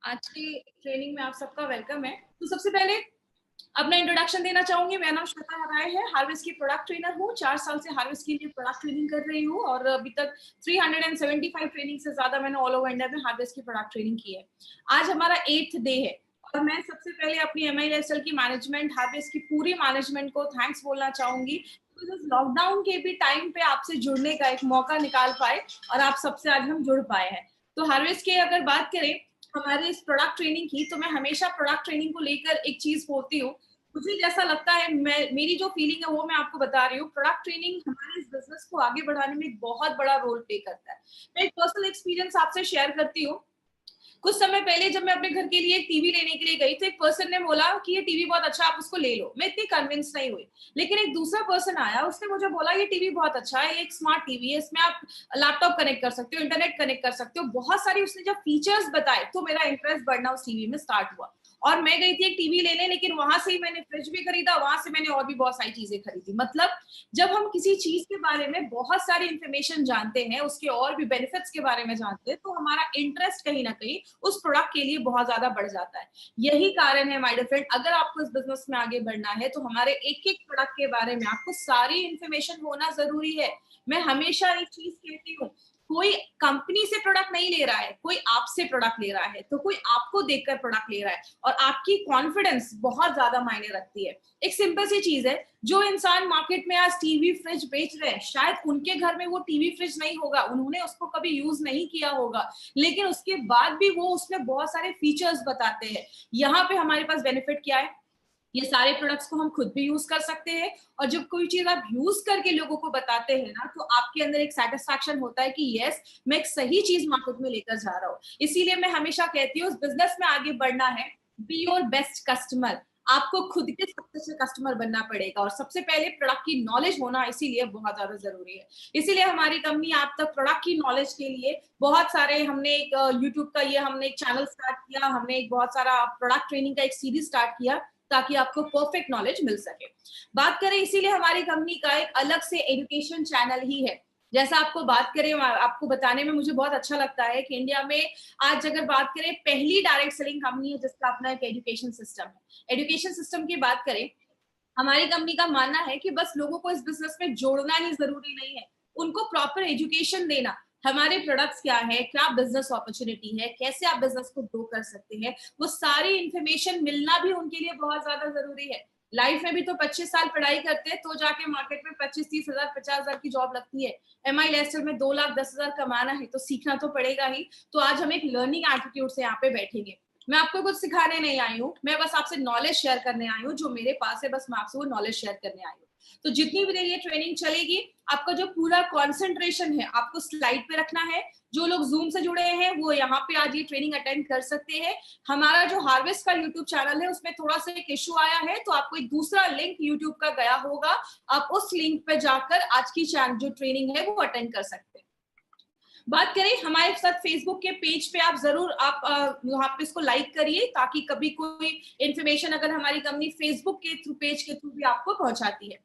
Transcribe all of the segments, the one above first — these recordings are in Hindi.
आज की ट्रेनिंग में आप सबका वेलकम है। तो सबसे पहले अपना इंट्रोडक्शन देना चाहूंगी। मेरा नाम श्वेता राय है, हार्वेस्ट की प्रोडक्ट ट्रेनर हूँ। 4 साल से हार्वेस्ट के लिए प्रोडक्ट ट्रेनिंग कर रही हूँ और अभी तक 375 ट्रेनिंग से ज्यादा मैंने ऑल ओवर इंडिया में हार्वेस्ट की प्रोडक्ट ट्रेनिंग की है। आज हमारा 8th डे है और मैं सबसे पहले अपनी एमआई लाइफस्टाइल की मैनेजमेंट, हार्वेस्ट की पूरी मैनेजमेंट को थैंक्स बोलना चाहूंगी। लॉकडाउन के भी टाइम पे आपसे जुड़ने का एक मौका निकाल पाए और आप सबसे आज हम जुड़ पाए हैं। तो हार्वेस्ट की अगर बात करें हमारे इस प्रोडक्ट ट्रेनिंग की, तो मैं हमेशा प्रोडक्ट ट्रेनिंग को लेकर एक चीज बोलती हूँ। मुझे जैसा लगता है, मेरी जो फीलिंग है वो मैं आपको बता रही हूँ। प्रोडक्ट ट्रेनिंग हमारे इस बिजनेस को आगे बढ़ाने में एक बहुत बड़ा रोल प्ले करता है। मैं एक पर्सनल एक्सपीरियंस आपसे शेयर करती हूँ। कुछ समय पहले जब मैं अपने घर के लिए एक टीवी लेने के लिए गई, तो एक पर्सन ने बोला कि ये टीवी बहुत अच्छा, आप उसको ले लो। मैं इतनी कन्विंस नहीं हुई। लेकिन एक दूसरा पर्सन आया, उसने मुझे बोला ये टीवी बहुत अच्छा है, ये एक स्मार्ट टीवी है, इसमें आप लैपटॉप कनेक्ट कर सकते हो, इंटरनेट कनेक्ट कर सकते हो, बहुत सारी उसने जब फीचर्स बताए तो मेरा इंटरेस्ट बढ़ना उस टीवी में स्टार्ट हुआ। और मैं गई थी एक टीवी लेने, लेकिन वहां से ही मैंने फ्रिज भी खरीदा, वहां से मैंने और भी बहुत सारी चीजें खरीदी। मतलब जब हम किसी चीज के बारे में बहुत सारी इंफॉर्मेशन जानते हैं, उसके और भी बेनिफिट्स के बारे में जानते हैं, तो हमारा इंटरेस्ट कहीं ना कहीं उस प्रोडक्ट के लिए बहुत ज्यादा बढ़ जाता है। यही कारण है माय डियर फ्रेंड, अगर आपको इस बिजनेस में आगे बढ़ना है तो हमारे एक एक प्रोडक्ट के बारे में आपको सारी इंफॉर्मेशन होना जरूरी है। मैं हमेशा एक चीज कहती हूँ, कोई कंपनी से प्रोडक्ट नहीं ले रहा है, कोई आपसे प्रोडक्ट ले रहा है, तो कोई आपको देखकर प्रोडक्ट ले रहा है और आपकी कॉन्फिडेंस बहुत ज्यादा मायने रखती है। एक सिंपल सी चीज है, जो इंसान मार्केट में आज टीवी फ्रिज बेच रहे हैं, शायद उनके घर में वो टीवी फ्रिज नहीं होगा, उन्होंने उसको कभी यूज नहीं किया होगा, लेकिन उसके बाद भी वो उसमें बहुत सारे फीचर्स बताते हैं। यहाँ पे हमारे पास बेनिफिट क्या है, ये सारे प्रोडक्ट्स को हम खुद भी यूज कर सकते हैं और जब कोई चीज आप यूज करके लोगों को बताते हैं ना, तो आपके अंदर एक सेटिस्फैक्शन होता है कि यस, मैं एक सही चीज मार्केट में लेकर जा रहा हूँ। इसीलिए मैं हमेशा कहती हूँ, बिजनेस में आगे बढ़ना है, बी योर बेस्ट कस्टमर। आपको खुद के सबसे अच्छे कस्टमर बनना पड़ेगा और सबसे पहले प्रोडक्ट की नॉलेज होना इसीलिए बहुत ज्यादा जरूरी है। इसीलिए हमारी कंपनी आप तक प्रोडक्ट की नॉलेज के लिए बहुत सारे, हमने एक यूट्यूब का ये हमने एक चैनल स्टार्ट किया, हमने एक बहुत सारा प्रोडक्ट ट्रेनिंग का एक सीरीज स्टार्ट किया ताकि आपको परफेक्ट नॉलेज मिल सके। बात करें, इसीलिए हमारी कंपनी का एक अलग से एजुकेशन चैनल ही है। जैसा आपको बात करें, आपको बताने में मुझे बहुत अच्छा लगता है कि इंडिया में आज अगर बात करें, पहली डायरेक्ट सेलिंग कंपनी है जिसका अपना एक एजुकेशन सिस्टम है। एजुकेशन सिस्टम की बात करें, हमारी कंपनी का मानना है कि बस लोगों को इस बिजनेस में जोड़ना ही जरूरी नहीं है, उनको प्रॉपर एजुकेशन देना। हमारे प्रोडक्ट्स क्या है, क्या बिजनेस अपॉर्चुनिटी है, कैसे आप बिजनेस को ग्रो कर सकते हैं, वो सारी इंफॉर्मेशन मिलना भी उनके लिए बहुत ज्यादा जरूरी है। लाइफ में भी तो 25 साल पढ़ाई करते हैं तो जाके मार्केट में 25-30 हजार 50 हजार की जॉब लगती है। एमआई लाइफस्टाइल में 2,10,000 कमाना है तो सीखना तो पड़ेगा ही। तो आज हम एक लर्निंग एटीट्यूड से यहाँ पे बैठेंगे। मैं आपको कुछ सिखाने नहीं आई हूँ, मैं बस आपसे नॉलेज शेयर करने आई हूँ, जो मेरे पास है बस मैं आपसे वो नॉलेज शेयर करने आई हूँ। तो जितनी भी देर ये ट्रेनिंग चलेगी, आपका जो पूरा कंसंट्रेशन है आपको स्लाइड पे रखना है। जो लोग जूम से जुड़े हैं वो यहाँ पे आज ये ट्रेनिंग अटेंड कर सकते हैं। हमारा जो हार्वेस्ट का यूट्यूब चैनल है उसमें थोड़ा सा एक इशू आया है, तो आपको एक दूसरा लिंक यूट्यूब का गया होगा, आप उस लिंक पे जाकर आज की जो ट्रेनिंग है वो अटेंड कर सकते हैं। बात करें हमारे साथ फेसबुक के पेज पे, आप जरूर आप वहां पे इसको लाइक करिए ताकि कभी कोई इन्फॉर्मेशन अगर हमारी कंपनी फेसबुक के थ्रू, पेज के थ्रू भी आपको पहुंचाती है।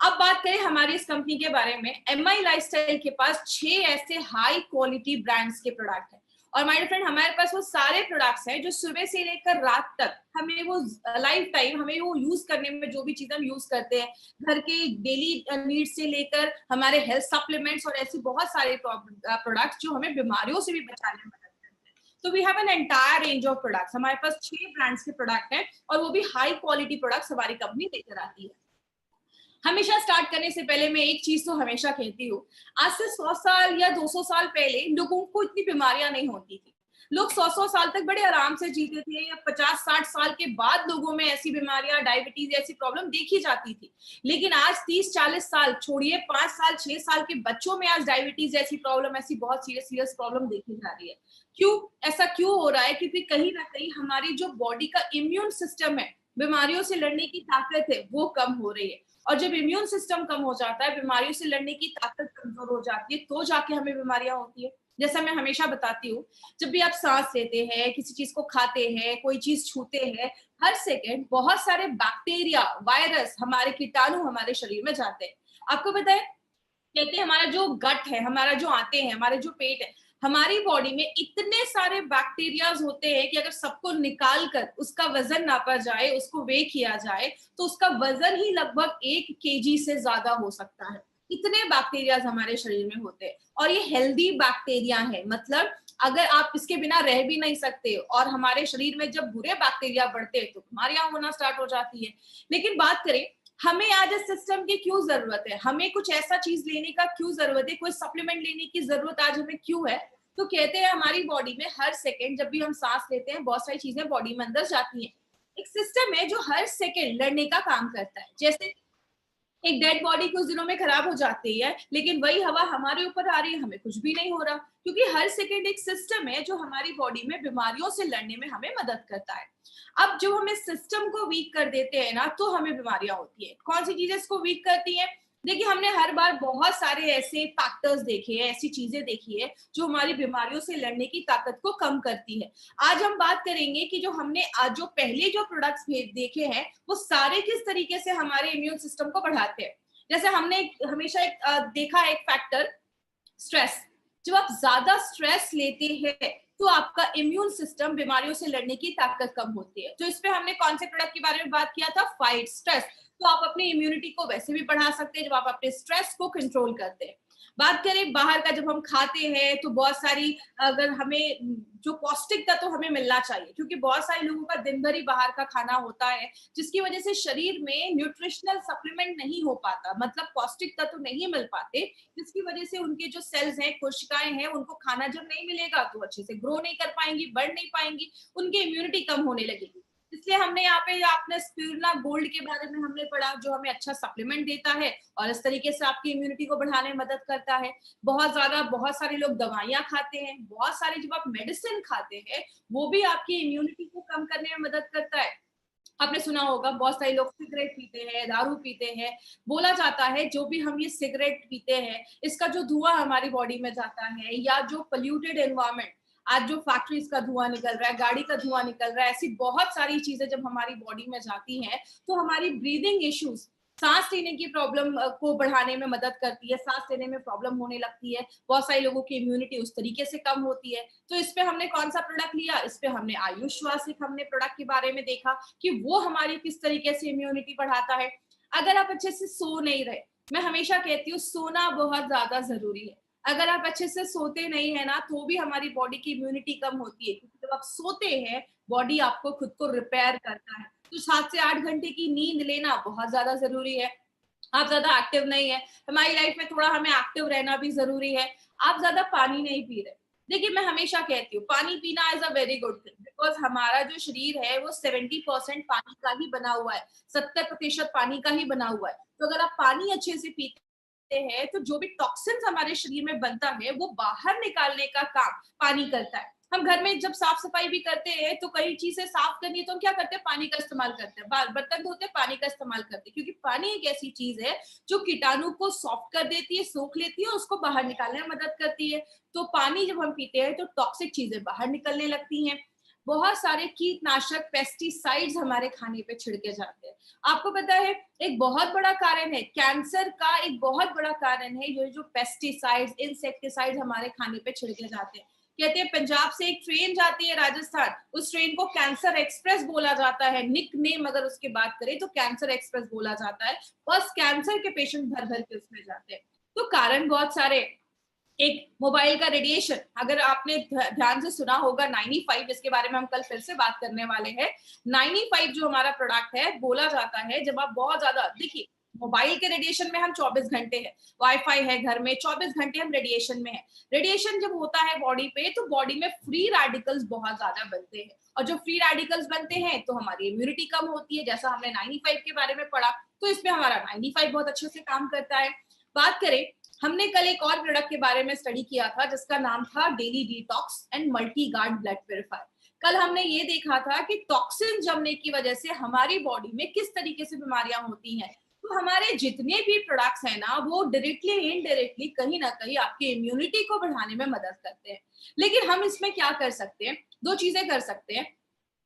अब बात करें हमारी इस कंपनी के बारे में, एमआई लाइफस्टाइल के पास 6 ऐसे हाई क्वालिटी ब्रांड्स के प्रोडक्ट हैं। और माय फ्रेंड, हमारे पास वो सारे प्रोडक्ट्स हैं जो सुबह से लेकर रात तक हमें वो लाइफ टाइम हमें वो यूज करने में, जो भी चीज हम यूज करते हैं, घर के डेली नीड्स से लेकर हमारे हेल्थ सप्लीमेंट्स और ऐसी बहुत सारे प्रोडक्ट्स जो हमें बीमारियों से भी बचाने में मदद करते हैं। तो we have an entire range of products. हमारे पास 6 ब्रांड्स के प्रोडक्ट हैं और वो भी हाई क्वालिटी प्रोडक्ट्स हमारी कंपनी लेकर आती है। हमेशा स्टार्ट करने से पहले मैं एक चीज तो हमेशा कहती हूँ, आज से 100 साल या 200 साल पहले लोगों को इतनी बीमारियां नहीं होती थी। लोग 100 साल तक बड़े आराम से जीते थे, या 50-60 साल के बाद लोगों में ऐसी बीमारियां, डायबिटीज ऐसी प्रॉब्लम देखी जाती थी। लेकिन आज 30-40 साल छोड़िए, 5 साल 6 साल के बच्चों में आज डायबिटीज ऐसी प्रॉब्लम, ऐसी बहुत सीरियस प्रॉब्लम देखी जा रही है। क्यों? ऐसा क्यों हो रहा है? क्योंकि कहीं ना कहीं हमारी जो बॉडी का इम्यून सिस्टम है, बीमारियों से लड़ने की ताकत है, वो कम हो रही है। और जब इम्यून सिस्टम कम हो जाता है, बीमारियों से लड़ने की ताकत कमजोर हो जाती है, तो जाके हमें बीमारियां होती है। जैसा मैं हमेशा बताती हूँ, जब भी आप सांस लेते हैं, किसी चीज को खाते हैं, कोई चीज छूते हैं, हर सेकेंड बहुत सारे बैक्टीरिया, वायरस, हमारे कीटाणु हमारे शरीर में जाते हैं। आपको पता है, कहते हैं हमारा जो गट है, हमारा जो आते हैं, हमारे जो पेट है, हमारी बॉडी में इतने सारे बैक्टीरियाज होते हैं कि अगर सबको निकाल कर उसका वजन नापा जाए, उसको वे किया जाए, तो उसका वजन ही लगभग 1 kg से ज्यादा हो सकता है। इतने बैक्टीरियाज हमारे शरीर में होते हैं और ये हेल्दी बैक्टीरिया है, मतलब अगर आप इसके बिना रह भी नहीं सकते, और हमारे शरीर में जब बुरे बैक्टीरिया बढ़ते हैं तो बीमारियां होना स्टार्ट हो जाती है। लेकिन बात करें हमें आज इस सिस्टम की क्यों जरूरत है, हमें कुछ ऐसा चीज लेने का क्यों जरूरत है, कोई सप्लीमेंट लेने की जरूरत आज हमें क्यों है? तो कहते हैं हमारी बॉडी में हर सेकेंड जब भी हम सांस लेते हैं बहुत सारी चीजें बॉडी में अंदर जाती हैं। एक सिस्टम है जो हर सेकेंड लड़ने का काम करता है। जैसे एक डेड बॉडी कुछ दिनों में खराब हो जाती है, लेकिन वही हवा हमारे ऊपर आ रही है, हमें कुछ भी नहीं हो रहा, क्योंकि हर सेकेंड एक सिस्टम है जो हमारी बॉडी में बीमारियों से लड़ने में हमें मदद करता है। अब जब हम इस सिस्टम को वीक कर देते हैं ना, तो हमें बीमारियां होती है। कौन सी चीजें इसको वीक करती हैं? देखिए, हमने हर बार बहुत सारे ऐसे फैक्टर्स देखे हैं, ऐसी चीजें देखी है जो हमारी बीमारियों से लड़ने की ताकत को कम करती है। आज हम बात करेंगे कि जो हमने आज जो पहले जो प्रोडक्ट्स देखे हैं वो सारे किस तरीके से हमारे इम्यून सिस्टम को बढ़ाते हैं। जैसे हमने हमेशा देखा है एक फैक्टर, स्ट्रेस। जब आप ज्यादा स्ट्रेस लेते हैं तो आपका इम्यून सिस्टम बीमारियों से लड़ने की ताकत कम होती है। तो इस पे हमने कौन से प्रोडक्ट के बारे में बात किया था? Fight stress. तो आप अपनी इम्यूनिटी को वैसे भी बढ़ा सकते हैं जब आप अपने स्ट्रेस को कंट्रोल करते हैं। बात करें बाहर का, जब हम खाते हैं तो बहुत सारी, अगर हमें जो पौष्टिक तत्व हमें मिलना चाहिए, क्योंकि बहुत सारे लोगों का दिन भर ही बाहर का खाना होता है, जिसकी वजह से शरीर में न्यूट्रिशनल सप्लीमेंट नहीं हो पाता, मतलब पौष्टिक तत्व नहीं मिल पाते, जिसकी वजह से उनके जो सेल्स हैं, कोशिकाएं हैं, उनको खाना जब नहीं मिलेगा तो अच्छे से ग्रो नहीं कर पाएंगी, बढ़ नहीं पाएंगी, उनकी इम्यूनिटी कम होने लगेगी। इसलिए हमने यहाँ पे आपने स्पिरुलिना गोल्ड के बारे में हमने पढ़ा, जो हमें अच्छा सप्लीमेंट देता है और इस तरीके से आपकी इम्यूनिटी को बढ़ाने में मदद करता है। बहुत सारे लोग दवाइयां खाते हैं, बहुत सारे जब आप मेडिसिन खाते हैं वो भी आपकी इम्यूनिटी को कम करने में मदद करता है। आपने सुना होगा बहुत सारे लोग सिगरेट पीते हैं, दारू पीते हैं। बोला जाता है जो भी हम ये सिगरेट पीते हैं, इसका जो धुआं हमारी बॉडी में जाता है, या जो पोल्यूटेड एनवायरनमेंट, आज जो फैक्ट्रीज का धुआं निकल रहा है, गाड़ी का धुआं निकल रहा है, ऐसी बहुत सारी चीजें जब हमारी बॉडी में जाती हैं तो हमारी ब्रीदिंग इश्यूज, सांस लेने की प्रॉब्लम को बढ़ाने में मदद करती है, सांस लेने में प्रॉब्लम होने लगती है, बहुत सारे लोगों की इम्यूनिटी उस तरीके से कम होती है। तो इस पे हमने कौन सा प्रोडक्ट लिया? इस पे हमने आयुष श्वासिक हमने प्रोडक्ट के बारे में देखा कि वो हमारी किस तरीके से इम्यूनिटी बढ़ाता है। अगर आप अच्छे से सो नहीं रहे, मैं हमेशा कहती हूँ सोना बहुत ज्यादा जरूरी है। अगर आप अच्छे से सोते नहीं है ना, तो भी हमारी बॉडी की इम्यूनिटी कम होती है, क्योंकि जब आप सोते हैं बॉडी आपको खुद को रिपेयर करता है। तो 7 से 8 घंटे की नींद लेना बहुत ज्यादा जरूरी है। आप ज्यादा एक्टिव नहीं है, हमारी लाइफ में थोड़ा हमें एक्टिव रहना भी जरूरी है। आप ज्यादा पानी नहीं पी रहे। देखिए, मैं हमेशा कहती हूँ पानी पीना is a very good thing, because हमारा जो शरीर है वो 70% पानी का ही बना हुआ है, 70% पानी का ही बना हुआ है। तो अगर आप पानी अच्छे से पीते हैं तो जो भी टॉक्सिन्स हमारे शरीर में बनता है वो बाहर निकालने का काम पानी करता है। हम घर में जब साफ सफाई भी करते हैं तो कई चीजें साफ करनी है तो हम क्या करते हैं? पानी का इस्तेमाल करते हैं। बर्तन धोते हैं, पानी का इस्तेमाल करते हैं, क्योंकि पानी एक ऐसी चीज है जो कीटाणु को सॉफ्ट कर देती है, सोख लेती है और उसको बाहर निकालने में मदद करती है। तो पानी जब हम पीते हैं तो टॉक्सिक चीजें बाहर निकलने लगती हैं। बहुत सारे कीटनाशक, पेस्टिसाइड्स हमारे खाने पे छिड़के जाते हैं। आपको पता है एक बहुत बड़ा कारण है कैंसर का, एक बहुत बड़ा कारण है ये जो पेस्टिसाइड्स, इंसेक्टिसाइड्स हमारे खाने पे छिड़के जाते हैं। कहते हैं पंजाब से एक ट्रेन जाती है राजस्थान, उस ट्रेन को कैंसर एक्सप्रेस बोला जाता है, निक नेम अगर उसकी बात करें तो कैंसर एक्सप्रेस बोला जाता है। बस कैंसर के पेशेंट भर भर के उसमें जाते हैं। तो कारण बहुत सारे, एक मोबाइल का रेडिएशन, अगर आपने ध्यान से सुना होगा 95, इसके बारे में हम कल फिर से बात करने वाले हैं। 95 जो हमारा प्रोडक्ट है, बोला जाता है जब आप बहुत ज्यादा, देखिए मोबाइल के रेडिएशन में हम 24 घंटे है, वाईफाई है घर में, 24 घंटे हम रेडिएशन में है। रेडिएशन जब होता है बॉडी पे तो बॉडी में फ्री रेडिकल्स बहुत ज्यादा बनते हैं, और जो फ्री रेडिकल्स बनते हैं तो हमारी इम्यूनिटी कम होती है, जैसा हमने 95 के बारे में पढ़ा। तो इसमें हमारा 95 बहुत अच्छे से काम करता है। बात करें, हमने कल एक और प्रोडक्ट के बारे में स्टडी किया था जिसका नाम था daily detox and multi guard blood purifier. कल हमने ये देखा था कि टॉक्सिन जमने की वजह से हमारी बॉडी में किस तरीके से बीमारियां होती हैं। तो हमारे जितने भी प्रोडक्ट्स हैं ना, वो डायरेक्टली इनडायरेक्टली कहीं ना कहीं आपकी इम्यूनिटी को बढ़ाने में मदद करते हैं। लेकिन हम इसमें क्या कर सकते हैं? 2 चीजें कर सकते हैं,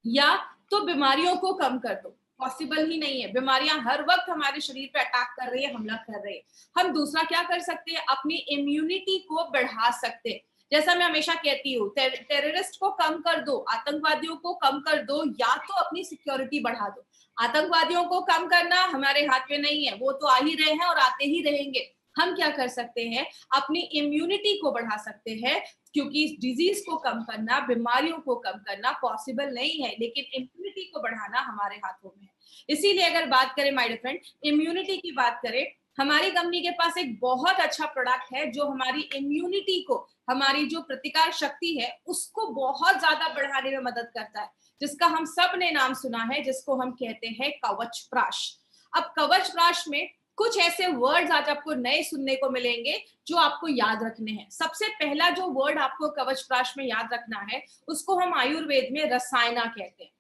या तो बीमारियों को कम कर दो, पॉसिबल ही नहीं है, बीमारियां हर वक्त हमारे शरीर पे अटैक कर रही है, हमला कर रही है। हम दूसरा क्या कर सकते हैं? अपनी इम्यूनिटी को बढ़ा सकते हैं। जैसा मैं हमेशा कहती हूँ, टेररिस्ट को कम कर दो, आतंकवादियों को कम कर दो, या तो अपनी सिक्योरिटी बढ़ा दो। आतंकवादियों को कम करना हमारे हाथ में नहीं है, वो तो आ ही रहे हैं और आते ही रहेंगे। हम क्या कर सकते हैं, अपनी इम्यूनिटी को बढ़ा सकते हैं, क्योंकि डिजीज को कम करना, बीमारियों को कम करना पॉसिबल नहीं है, लेकिन इम्यूनिटी को बढ़ाना हमारे हाथों में है। इसीलिए अगर बात करें माय डियर फ्रेंड, इम्यूनिटी की बात करें, हमारी कंपनी के पास एक बहुत अच्छा प्रोडक्ट है जो हमारी इम्यूनिटी को, हमारी जो प्रतिकार शक्ति है उसको बहुत ज्यादा बढ़ाने में मदद करता है, जिसका हम सब ने नाम सुना है, जिसको हम कहते हैं कवच प्राश। अब कवच प्राश में कुछ ऐसे वर्ड्स आज आपको नए सुनने को मिलेंगे जो आपको याद रखने हैं। सबसे पहला जो वर्ड आपको कवच प्राश में याद रखना है, उसको हम आयुर्वेद में रसायना कहते हैं।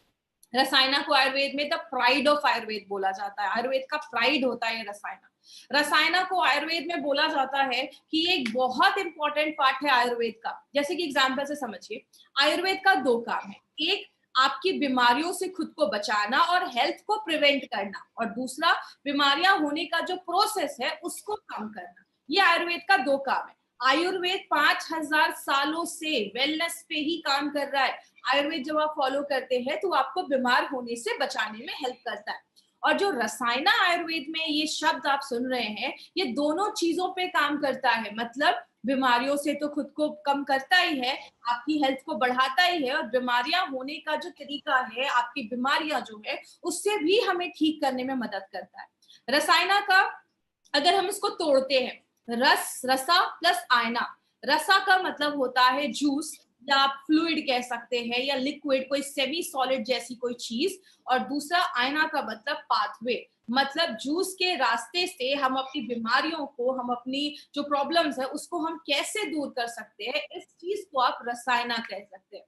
रसायना को आयुर्वेद में द प्राइड ऑफ आयुर्वेद बोला जाता है, आयुर्वेद का प्राइड होता है रसायना। रसायना को आयुर्वेद में बोला जाता है कि ये एक बहुत इंपॉर्टेंट पार्ट है आयुर्वेद का। जैसे कि एग्जांपल से समझिए, आयुर्वेद का दो काम है, एक आपकी बीमारियों से खुद को बचाना और हेल्थ को प्रिवेंट करना, और दूसरा बीमारियां होने का जो प्रोसेस है उसको कम करना। ये आयुर्वेद का दो काम है। आयुर्वेद 5000 सालों से वेलनेस पे ही काम कर रहा है। आयुर्वेद जब आप फॉलो करते हैं तो आपको बीमार होने से बचाने में हेल्प करता है। और जो रसायना आयुर्वेद में ये शब्द आप सुन रहे हैं, ये दोनों चीजों पे काम करता है। मतलब बीमारियों से तो खुद को कम करता ही है, आपकी हेल्थ को बढ़ाता ही है, और बीमारियां होने का जो तरीका है, आपकी बीमारियां जो है उससे भी हमें ठीक करने में मदद करता है। रसायना का अगर हम इसको तोड़ते हैं, रस, रसा प्लस आयना। रसा का मतलब होता है जूस, या आप फ्लूइड कह सकते हैं, या लिक्विड, कोई सेमी सॉलिड जैसी कोई चीज। और दूसरा आयना का मतलब पाथवे, मतलब जूस के रास्ते से हम अपनी बीमारियों को, हम अपनी जो प्रॉब्लम्स है उसको हम कैसे दूर कर सकते हैं, इस चीज को आप रसायना कह सकते हैं।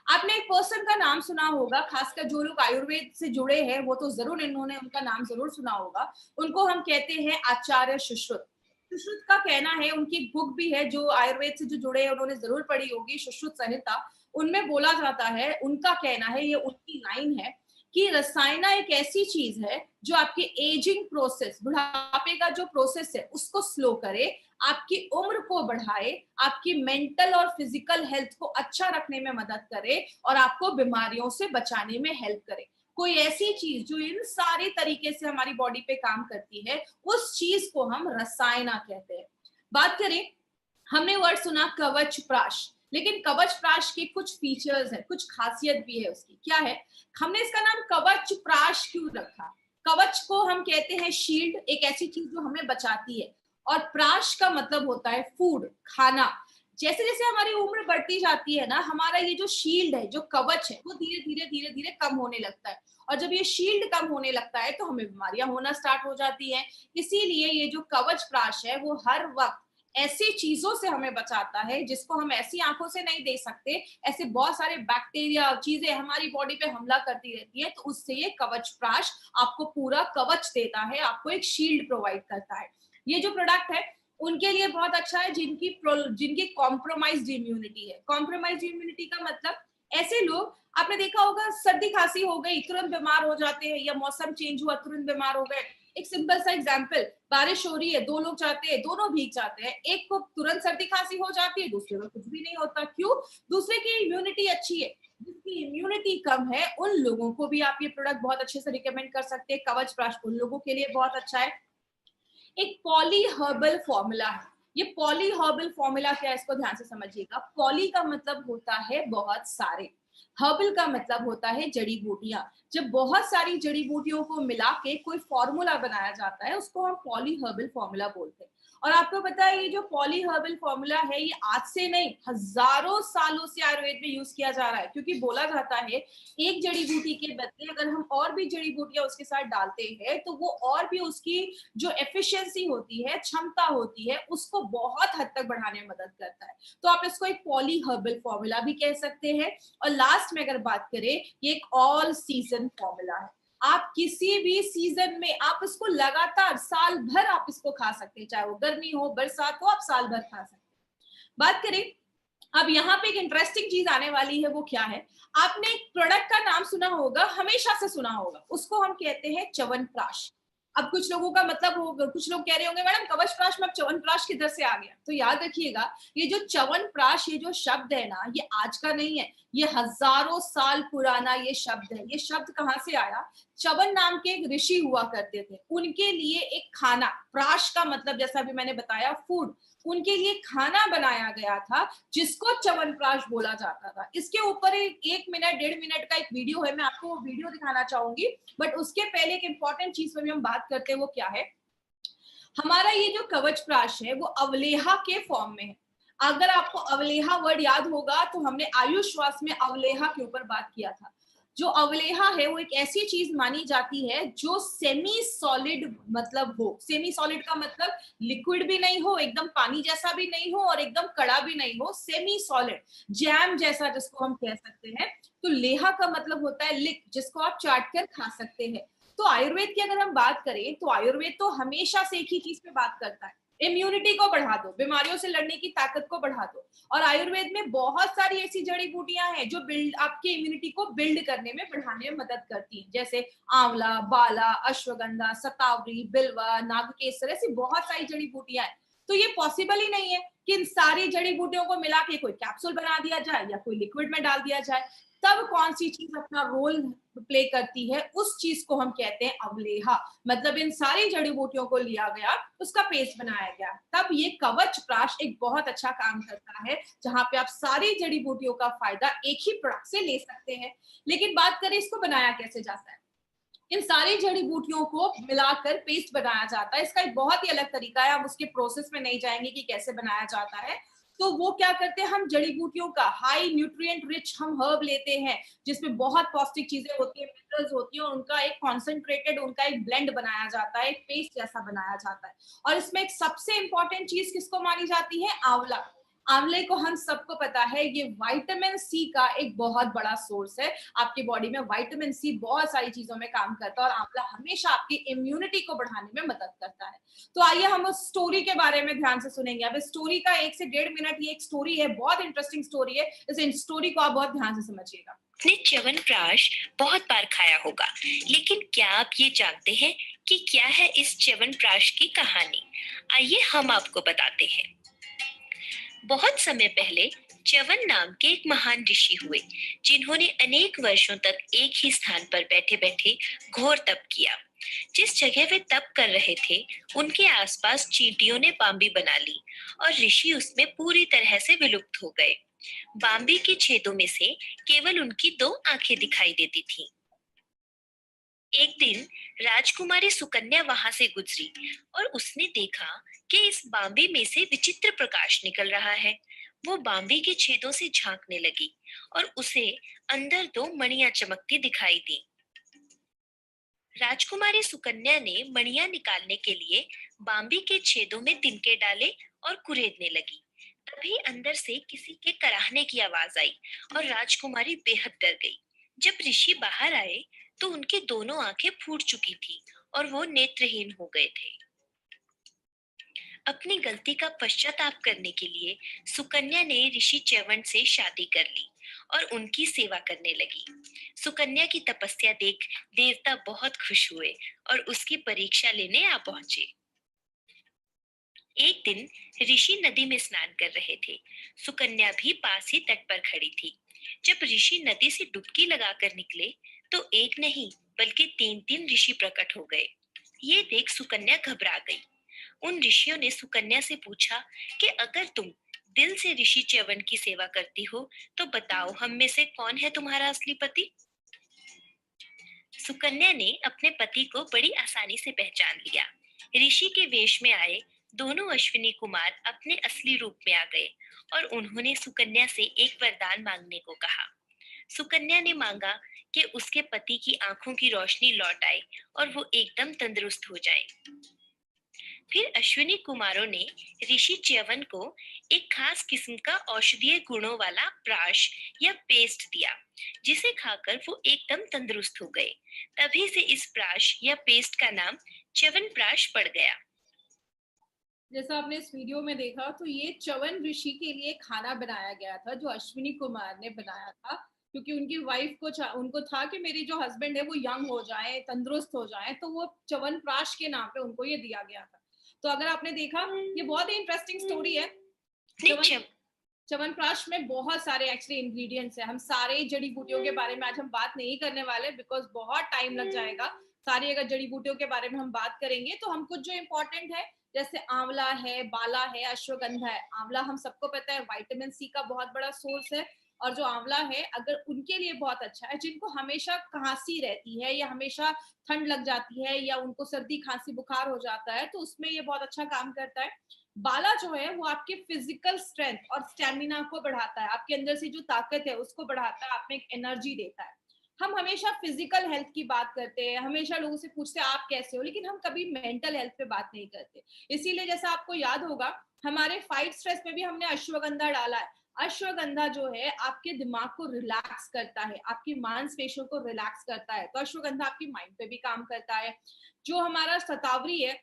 आपने एक पर्सन का नाम सुना होगा, खासकर जो लोग आयुर्वेद से जुड़े हैं वो तो जरूर, इन्होंने उनका नाम जरूर सुना होगा। उनको हम कहते हैं आचार्य सुश्रुत। सुश्रुत का कहना है, उनकी एक बुक भी है जो आयुर्वेद से जो जुड़े हैं उन्होंने जरूर पढ़ी होगी, सुश्रुत संहिता। उनमें बोला जाता है, उनका कहना है, ये उनकी लाइन है कि रसायना एक ऐसी चीज है जो आपके एजिंग प्रोसेस, बुढ़ापे का जो प्रोसेस है उसको स्लो करे, आपकी उम्र को बढ़ाए, आपकी मेंटल और फिजिकल हेल्थ को अच्छा रखने में मदद करे, और आपको बीमारियों से बचाने में हेल्प करे। कोई ऐसी चीज जो इन सारे तरीके से हमारी बॉडी पे काम करती है, उस चीज को हम रसायना कहते हैं। बात करें, हमने वर्ड सुना कवच प्राश, लेकिन कवच प्राश के कुछ फीचर्स है, कुछ खासियत भी है उसकी। क्या है, हमने इसका नाम कवच प्राश क्यों रखा? कवच को हम कहते हैं शील्ड, एक ऐसी चीज जो हमें बचाती है, और प्राश का मतलब होता है फूड, खाना। जैसे जैसे हमारी उम्र बढ़ती जाती है ना, हमारा ये जो शील्ड है, जो कवच है, वो धीरे धीरे धीरे धीरे कम होने लगता है। और जब ये शील्ड कम होने लगता है तो हमें बीमारियां होना स्टार्ट हो जाती हैं। इसीलिए ये जो कवच प्राश है वो हर वक्त ऐसी चीजों से हमें बचाता है जिसको हम ऐसी आंखों से नहीं देख सकते। ऐसे बहुत सारे बैक्टीरिया चीजें हमारी बॉडी पे हमला करती रहती है, तो उससे ये कवच प्राश आपको पूरा कवच देता है, आपको एक शील्ड प्रोवाइड करता है। ये जो प्रोडक्ट है उनके लिए बहुत अच्छा है जिनकी कॉम्प्रोमाइज्ड इम्यूनिटी है। कॉम्प्रोमाइज्ड इम्यूनिटी का मतलब ऐसे लोग, आपने देखा होगा सर्दी खांसी हो गई तुरंत बीमार हो जाते हैं, या मौसम चेंज हुआ तुरंत बीमार हो गए। एक सिंपल सा एग्जांपल, बारिश हो रही है, दो लोग जाते हैं, दोनों भीग जाते हैं, एक को तुरंत सर्दी खांसी हो जाती है, दूसरे को कुछ भी नहीं होता। क्यों? दूसरे की इम्यूनिटी अच्छी है। जिसकी इम्यूनिटी कम है उन लोगों को भी आप ये प्रोडक्ट बहुत अच्छे से रिकमेंड कर सकते हैं। कवच प्राश उन लोगों के लिए बहुत अच्छा है। एक पॉली हर्बल फॉर्मूला है। ये पॉली हर्बल फॉर्मूला क्या है, इसको ध्यान से समझिएगा। पॉली का मतलब होता है बहुत सारे, हर्बल का मतलब होता है जड़ी बूटियां। जब बहुत सारी जड़ी बूटियों को मिला के कोई फॉर्मूला बनाया जाता है उसको हम पॉली हर्बल फॉर्मूला बोलते हैं। और आपको पता है ये जो पॉली हर्बल फॉर्मूला है ये आज से नहीं, हजारों सालों से आयुर्वेद में यूज किया जा रहा है। क्योंकि बोला जाता है एक जड़ी बूटी के बदले अगर हम और भी जड़ी बूटियां उसके साथ डालते हैं तो वो और भी उसकी जो एफिशिएंसी होती है, क्षमता होती है, उसको बहुत हद तक बढ़ाने में मदद करता है। तो आप इसको एक पॉली हर्बल फॉर्मूला भी कह सकते हैं। और लास्ट में अगर बात करें, ये एक ऑल सीजन फॉर्मूला है। आप किसी भी सीजन में आप इसको लगातार साल भर आप इसको खा सकते हैं, चाहे वो गर्मी हो बरसात हो, आप साल भर खा सकते हैं। बात करें, अब यहाँ पे एक इंटरेस्टिंग चीज आने वाली है, वो क्या है? आपने एक प्रोडक्ट का नाम सुना होगा, हमेशा से सुना होगा, उसको हम कहते हैं च्यवनप्राश। अब कुछ लोगों का मतलब हो, कुछ लोग कह रहे होंगे मैडम कवचप्राश में च्यवनप्राश किधर से आ गया? तो याद रखिएगा, ये जो च्यवनप्राश, ये जो शब्द है ना, ये आज का नहीं है, ये हजारों साल पुराना ये शब्द है। ये शब्द कहाँ से आया? च्यवन नाम के एक ऋषि हुआ करते थे, उनके लिए एक खाना, प्राश का मतलब जैसा अभी मैंने बताया फूड, उनके लिए खाना बनाया गया था जिसको च्यवनप्राश बोला जाता था। इसके ऊपर एक मिनट 1.5 मिनट का एक वीडियो है, मैं आपको वो वीडियो दिखाना चाहूंगी। बट उसके पहले एक इंपॉर्टेंट चीज पर भी हम बात करते हैं, वो क्या है? हमारा ये जो कवचप्राश है वो अवलेहा के फॉर्म में है। अगर आपको अवलेहा वर्ड याद होगा तो हमने आयुष श्वास में अवलेहा के ऊपर बात किया था। जो अवलेहा है वो एक ऐसी चीज मानी जाती है जो सेमी सॉलिड मतलब हो। सेमी सॉलिड का मतलब लिक्विड भी नहीं हो, एकदम पानी जैसा भी नहीं हो और एकदम कड़ा भी नहीं हो, सेमी सॉलिड, जैम जैसा जिसको हम कह सकते हैं। तो लेहा का मतलब होता है लिक, जिसको आप चाट कर खा सकते हैं। तो आयुर्वेद की अगर हम बात करें तो आयुर्वेद तो हमेशा से एक ही चीज पे बात करता है, इम्यूनिटी को बढ़ा दो, बीमारियों से लड़ने की ताकत को बढ़ा दो। और आयुर्वेद में बहुत सारी ऐसी जड़ी बूटियां हैं जो बिल्ड आपके इम्यूनिटी को बिल्ड करने में, बढ़ाने में मदद करती हैं, जैसे आंवला, बाला, अश्वगंधा, सतावरी, बिल्वा, नागकेसर, ऐसी बहुत सारी जड़ी बूटियां हैं। तो ये पॉसिबल ही नहीं है कि इन सारी जड़ी बूटियों को मिला के कोई कैप्सूल बना दिया जाए या कोई लिक्विड में डाल दिया जाए। तब कौन सी चीज अपना रोल प्ले करती है, उस चीज को हम कहते हैं अवलेहा। मतलब इन सारी जड़ी बूटियों को लिया गया, उसका पेस्ट बनाया गया, तब ये कवच प्राश एक बहुत अच्छा काम करता है, जहां पे आप सारी जड़ी बूटियों का फायदा एक ही प्रोडक्ट से ले सकते हैं। लेकिन बात करें इसको बनाया कैसे जाता है, इन सारी जड़ी बूटियों को मिलाकर पेस्ट बनाया जाता है। इसका एक बहुत ही अलग तरीका है, हम उसके प्रोसेस में नहीं जाएंगे कि कैसे बनाया जाता है। तो वो क्या करते हैं, हम जड़ी बूटियों का हाई न्यूट्रिएंट रिच हम हर्ब लेते हैं, जिसमें बहुत पौष्टिक चीजें होती है, मिनरल्स होती है, और उनका एक कॉन्सेंट्रेटेड, उनका एक ब्लेंड बनाया जाता है, एक पेस्ट जैसा बनाया जाता है। और इसमें एक सबसे इंपॉर्टेंट चीज किसको मानी जाती है? आंवला। आंवले को हम सबको पता है ये विटामिन सी का एक बहुत बड़ा सोर्स है। आपकी बॉडी में विटामिन सी बहुत सारी चीजों में काम करता है और आंवला हमेशा आपकी इम्यूनिटी को बढ़ाने में मदद करता है। तो आइए हम उस स्टोरी के बारे में ध्यान से सुनेंगे। अब इस स्टोरी का 1 से 1.5 मिनट ये एक स्टोरी है, बहुत इंटरेस्टिंग स्टोरी है। इस स्टोरी को आप बहुत ध्यान से समझिएगा। आपने च्यवनप्राश बहुत बार खाया होगा, लेकिन क्या आप ये जानते हैं कि क्या है इस च्यवनप्राश की कहानी? आइए हम आपको बताते हैं। बहुत समय पहले च्यवन नाम के एक महान ऋषि हुए, जिन्होंने अनेक वर्षों तक एक ही स्थान पर बैठे-बैठे घोर तप किया। जिस जगह वे तप कर रहे थे, उनके आसपास चींटियों ने बांबी बना ली और ऋषि उसमें पूरी तरह से विलुप्त हो गए। बांबी के छेदों में से केवल उनकी 2 आंखें दिखाई देती थीं। एक दिन राजकुमारी सुकन्या वहां से गुजरी और उसने देखा कि इस बांबी में से विचित्र प्रकाश निकल रहा है। वो बांबी के छेदों से झांकने लगी और उसे अंदर 2 मणियां चमकती दिखाई दी। राजकुमारी सुकन्या ने मणियां निकालने के लिए बांबी के छेदों में तिनके डाले और कुरेदने लगी। तभी अंदर से किसी के कराहने की आवाज आई और राजकुमारी बेहद डर गई। जब ऋषि बाहर आए तो उनकी दोनों आंखें फूट चुकी थी और वो नेत्रहीन हो गए थे। अपनी गलती का पश्चाताप करने के लिए सुकन्या ने ऋषि च्यवन से शादी कर ली और उनकी सेवा करने लगी। सुकन्या की तपस्या देख देवता बहुत खुश हुए और उसकी परीक्षा लेने आ पहुंचे। एक दिन ऋषि नदी में स्नान कर रहे थे। सुकन्या भी पास ही तट पर खड़ी थी। जब ऋषि नदी से डुबकी लगाकर निकले तो एक नहीं बल्कि 3-3 ऋषि प्रकट हो गए। ये देख सुकन्या घबरा गई। उन ऋषियों ने सुकन्या से पूछा कि अगर तुम दिल से ऋषि च्यवन की सेवा करती हो तो बताओ, हम में से कौन है तुम्हारा असली पति? सुकन्या ने अपने पति को बड़ी आसानी से पहचान लिया। ऋषि के वेश में आए दोनों अश्विनी कुमार अपने असली रूप में आ गए और उन्होंने सुकन्या से एक वरदान मांगने को कहा। सुकन्या ने मांगा कि उसके पति की आंखों की रोशनी लौट आए और वो एकदम तंदुरुस्त हो जाए। फिर अश्विनी कुमारों ने ऋषि च्यवन को एक खास किस्म का औषधीय गुणों वाला प्राश या पेस्ट दिया, जिसे खाकर वो एकदम तंदुरुस्त हो गए। तभी से इस प्राश या पेस्ट का नाम च्यवनप्राश पड़ गया। जैसा आपने इस वीडियो में देखा, तो ये च्यवन ऋषि के लिए खाना बनाया गया था जो अश्विनी कुमार ने बनाया था, क्योंकि उनकी वाइफ को उनको था कि मेरी जो हस्बैंड है वो यंग हो जाए, तंदुरुस्त हो जाए, तो वो च्यवनप्राश के नाम पे उनको ये दिया गया था। तो अगर आपने देखा, ये बहुत ही इंटरेस्टिंग स्टोरी है। च्यवनप्राश में बहुत सारे एक्चुअली इंग्रेडिएंट्स है। हम सारे जड़ी बूटियों के बारे में आज हम बात नहीं करने वाले, बिकॉज बहुत टाइम लग जाएगा। सारी अगर जड़ी बूटियों के बारे में हम बात करेंगे तो हम कुछ जो इम्पोर्टेंट है, जैसे आंवला है, बाला है, अश्वगंधा है। आंवला हम सबको पता है विटामिन सी का बहुत बड़ा सोर्स है, और जो आंवला है अगर उनके लिए बहुत अच्छा है, जिनको हमेशा खांसी रहती है या हमेशा ठंड लग जाती है या उनको सर्दी खांसी बुखार हो जाता है, तो उसमें ये बहुत अच्छा काम करता है। बाला जो है वो आपके फिजिकल स्ट्रेंथ और स्टेमिना को बढ़ाता है, आपके अंदर से जो ताकत है उसको बढ़ाता है, आप में एक एनर्जी देता है। हम हमेशा फिजिकल हेल्थ की बात करते हैं, हमेशा लोगों से पूछते हैं आप कैसे हो, लेकिन हम कभी मेंटल हेल्थ पे बात नहीं करते। इसीलिए जैसा आपको याद होगा, हमारे फाइट स्ट्रेस में भी हमने अश्वगंधा डाला है। अश्वगंधा जो है आपके दिमाग को रिलैक्स करता है, आपकी मांसपेशियों को रिलैक्स करता है। तो अश्वगंधा आपकी माइंड पे भी काम करता है। जो हमारा शतावरी है,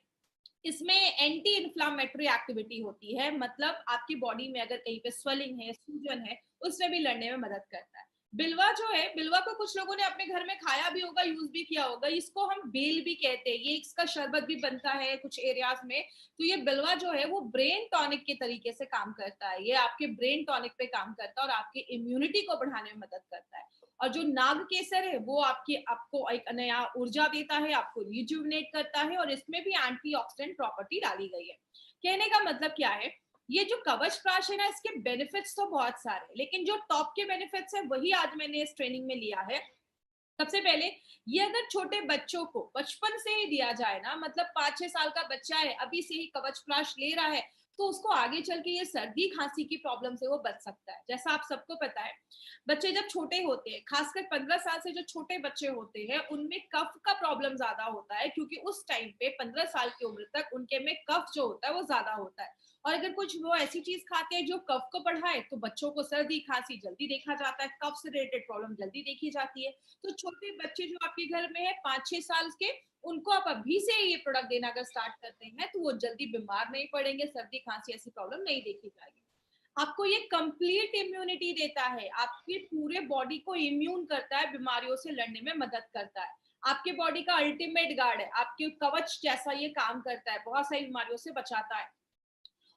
इसमें एंटी इन्फ्लामेटरी एक्टिविटी होती है, मतलब आपकी बॉडी में अगर कहीं पे स्वेलिंग है, सूजन है, उससे भी लड़ने में मदद करता है। बिलवा जो है, बिलवा को कुछ लोगों ने अपने घर में खाया भी होगा, यूज भी किया होगा। इसको हम बेल भी कहते हैं, ये इसका शरबत भी बनता है कुछ एरियाज में। तो ये बिलवा जो है वो ब्रेन टॉनिक के तरीके से काम करता है, ये आपके ब्रेन टॉनिक पे काम करता है और आपकी इम्यूनिटी को बढ़ाने में मदद करता है। और जो नाग केसर है वो आपको एक नया ऊर्जा देता है, आपको रिजुविनेट करता है, और इसमें भी एंटीऑक्सीडेंट प्रॉपर्टी डाली गई है। कहने का मतलब क्या है, ये जो कवच प्राश है ना, इसके बेनिफिट्स तो बहुत सारे, लेकिन जो टॉप के बेनिफिट्स है वही आज मैंने इस ट्रेनिंग में लिया है। सबसे पहले, ये अगर छोटे बच्चों को बचपन से ही दिया जाए ना, मतलब 5-6 साल का बच्चा है, अभी से ही कवच प्राश ले रहा है, तो उसको आगे चल के ये सर्दी खांसी की प्रॉब्लम से वो बच सकता है। जैसा आप सबको पता है, बच्चे जब छोटे होते हैं, खासकर 15 साल से जो छोटे बच्चे होते हैं, उनमें कफ का प्रॉब्लम ज्यादा होता है, क्योंकि उस टाइम पे 15 साल की उम्र तक उनके में कफ जो होता है वो ज्यादा होता है। और अगर कुछ वो ऐसी चीज खाते हैं जो कफ को बढ़ाए, तो बच्चों को सर्दी खांसी जल्दी देखा जाता है, कफ से रिलेटेड प्रॉब्लम जल्दी देखी जाती है। तो छोटे बच्चे जो आपके घर में है 5-6 साल के, उनको आप अभी से ये प्रोडक्ट देना अगर स्टार्ट करते हैं, तो वो जल्दी बीमार नहीं पड़ेंगे, सर्दी खांसी ऐसी प्रॉब्लम नहीं देखी जाएगी। आपको ये कंप्लीट इम्यूनिटी देता है, आपके पूरे बॉडी को इम्यून करता है, बीमारियों से लड़ने में मदद करता है, आपके बॉडी का अल्टीमेट गार्ड है, आपके कवच जैसा ये काम करता है, बहुत सारी बीमारियों से बचाता है।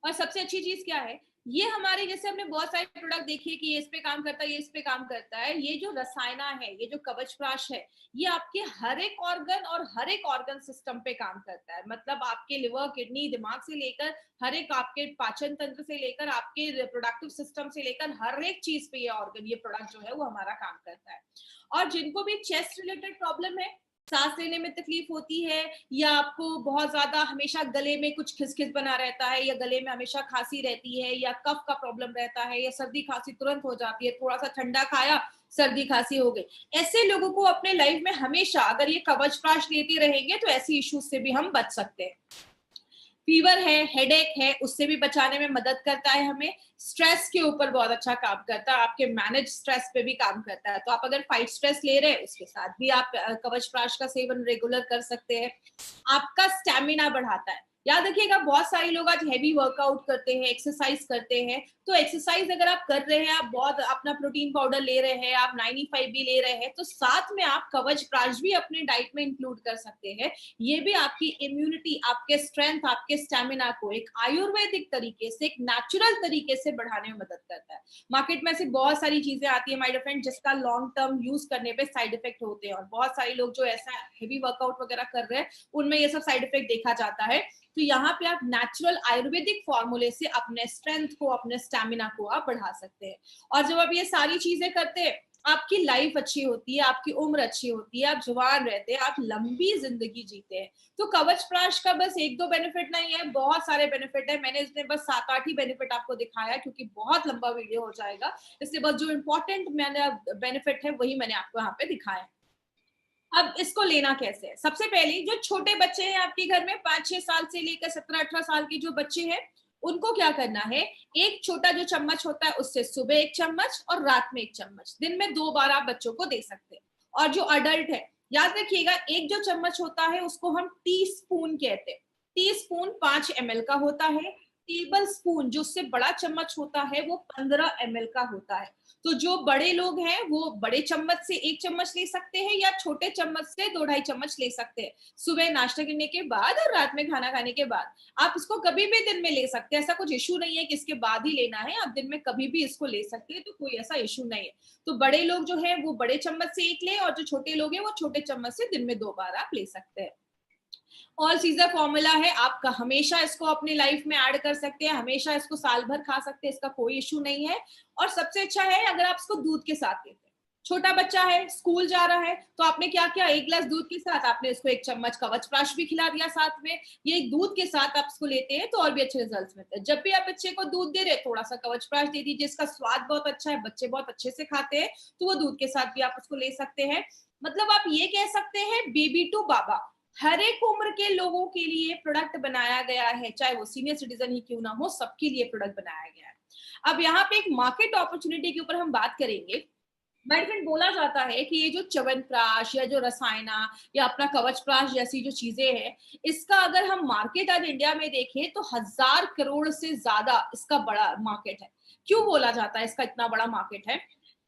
और सबसे अच्छी चीज क्या है, ये हमारे, जैसे हमने बहुत सारे प्रोडक्ट देखे कि ये इस पे काम करता है, ये इस पे काम करता है, ये जो रसायना है, ये जो कवच प्राश है, ये आपके हर एक ऑर्गन और हर एक ऑर्गन सिस्टम पे काम करता है। मतलब आपके लिवर, किडनी, दिमाग से लेकर हर एक, आपके पाचन तंत्र से लेकर आपके रिप्रोडक्टिव सिस्टम से लेकर हर एक चीज पे ये ऑर्गन, ये प्रोडक्ट जो है वो हमारा काम करता है। और जिनको भी चेस्ट रिलेटेड प्रॉब्लम है, सांस लेने में तकलीफ होती है, या आपको बहुत ज्यादा हमेशा गले में कुछ खिसखिस बना रहता है, या गले में हमेशा खांसी रहती है, या कफ का प्रॉब्लम रहता है, या सर्दी खांसी तुरंत हो जाती है, थोड़ा सा ठंडा खाया सर्दी खांसी हो गई, ऐसे लोगों को अपने लाइफ में हमेशा अगर ये कवच प्राश लेते रहेंगे तो ऐसी इश्यूज से भी हम बच सकते हैं। फीवर है, हेडेक है, उससे भी बचाने में मदद करता है हमें। स्ट्रेस के ऊपर बहुत अच्छा काम करता है, आपके मैनेज स्ट्रेस पे भी काम करता है। तो आप अगर फाइट स्ट्रेस ले रहे हैं, उसके साथ भी आप कवच प्राश का सेवन रेगुलर कर सकते हैं। आपका स्टेमिना बढ़ाता है। याद रखिएगा, बहुत सारे लोग आज हैवी वर्कआउट करते हैं, एक्सरसाइज करते हैं, तो एक्सरसाइज अगर आप कर रहे हैं, आप बहुत अपना प्रोटीन पाउडर ले रहे हैं, आप 95 भी ले रहे हैं, तो साथ में आप कवच प्राश भी अपने डाइट में इंक्लूड कर सकते हैं। ये भी आपकी इम्यूनिटी, आपके स्ट्रेंथ, आपके स्टेमिना को एक आयुर्वेदिक तरीके से, एक नेचुरल तरीके से बढ़ाने में मदद करता है। मार्केट में ऐसी बहुत सारी चीजें आती है माय डियर फ्रेंड, जिसका लॉन्ग टर्म यूज करने पे साइड इफेक्ट होते हैं, और बहुत सारे लोग जो ऐसा हेवी वर्कआउट वगैरह कर रहे हैं, उनमें ये सब साइड इफेक्ट देखा जाता है। तो यहाँ पे आप नेचुरल आयुर्वेदिक फॉर्मूले से अपने स्ट्रेंथ को, अपने स्टेमिना को आप बढ़ा सकते हैं। और जब आप ये सारी चीजें करते हैं, आपकी लाइफ अच्छी होती है, आपकी उम्र अच्छी होती है, आप जवान रहते हैं, आप लंबी जिंदगी जीते हैं। तो कवच प्राश का बस 1-2 बेनिफिट नहीं है, बहुत सारे बेनिफिट है। मैंने इसमें बस 7-8 ही बेनिफिट आपको दिखाया, क्योंकि बहुत लंबा वीडियो हो जाएगा, इसलिए बस जो इंपॉर्टेंट मैंने बेनिफिट है वही मैंने आपको यहाँ पे दिखाया। अब इसको लेना कैसे है, सबसे पहले जो छोटे बच्चे हैं आपके घर में, 5-6 साल से लेकर 17-18 साल के जो बच्चे हैं, उनको क्या करना है, एक छोटा जो चम्मच होता है उससे सुबह 1 चम्मच और रात में 1 चम्मच, दिन में 2 बार आप बच्चों को दे सकते हैं। और जो अडल्ट है, याद रखिएगा, एक जो चम्मच होता है उसको हम टी स्पून कहते हैं। टी स्पून 5 ml का होता है, टेबल स्पून जो उससे बड़ा चम्मच होता है वो 15 ml का होता है। तो जो बड़े लोग हैं वो बड़े चम्मच से 1 चम्मच ले सकते हैं या छोटे चम्मच से 2-2.5 चम्मच ले सकते हैं। सुबह नाश्ता करने के बाद और रात में खाना खाने के बाद। आप इसको कभी भी दिन में ले सकते हैं, ऐसा कुछ इश्यू नहीं है कि इसके बाद ही लेना है, आप दिन में कभी भी इसको ले सकते हैं, तो कोई ऐसा इश्यू नहीं है। तो बड़े लोग जो है वो बड़े चम्मच से 1 लें और जो छोटे लोग हैं वो छोटे चम्मच से दिन में 2 बार आप ले सकते हैं। ऑल सीजर फॉर्मूला है, आप हमेशा इसको अपनी लाइफ में ऐड कर सकते हैं, हमेशा इसको साल भर खा सकते हैं, इसका कोई इश्यू नहीं है। और सबसे अच्छा है अगर आप इसको दूध के साथ लेते हैं। छोटा बच्चा है, स्कूल जा रहा है, तो आपने क्या किया, 1 गिलास दूध के साथ आपने इसको 1 चम्मच कवचप्राश भी खिला दिया साथ में। ये दूध के साथ आप इसको लेते हैं तो और भी अच्छे रिजल्ट्स मिलते हैं। जब भी आप बच्चे को दूध दे रहे हैं, थोड़ा सा कवचप्राश दे दीजिए, इसका स्वाद बहुत अच्छा है, बच्चे बहुत अच्छे से खाते हैं, तो वो दूध के साथ भी आप उसको ले सकते हैं। मतलब आप ये कह सकते हैं बेबी टू बाबा, हर एक उम्र के लोगों के लिए प्रोडक्ट बनाया गया है, चाहे वो सीनियर सिटीजन ही क्यों ना हो, सबके लिए प्रोडक्ट बनाया गया है। अब यहाँ पे एक मार्केट अपॉर्चुनिटी के ऊपर हम बात करेंगे। मेरे फ्रेंड, बोला जाता है कि ये जो च्यवनप्राश या जो रसायना या अपना कवचप्राश जैसी जो चीजें हैं, इसका अगर हम मार्केट आज इंडिया में देखें तो 1000 करोड़ से ज्यादा इसका बड़ा मार्केट है। क्यों बोला जाता है इसका इतना बड़ा मार्केट है?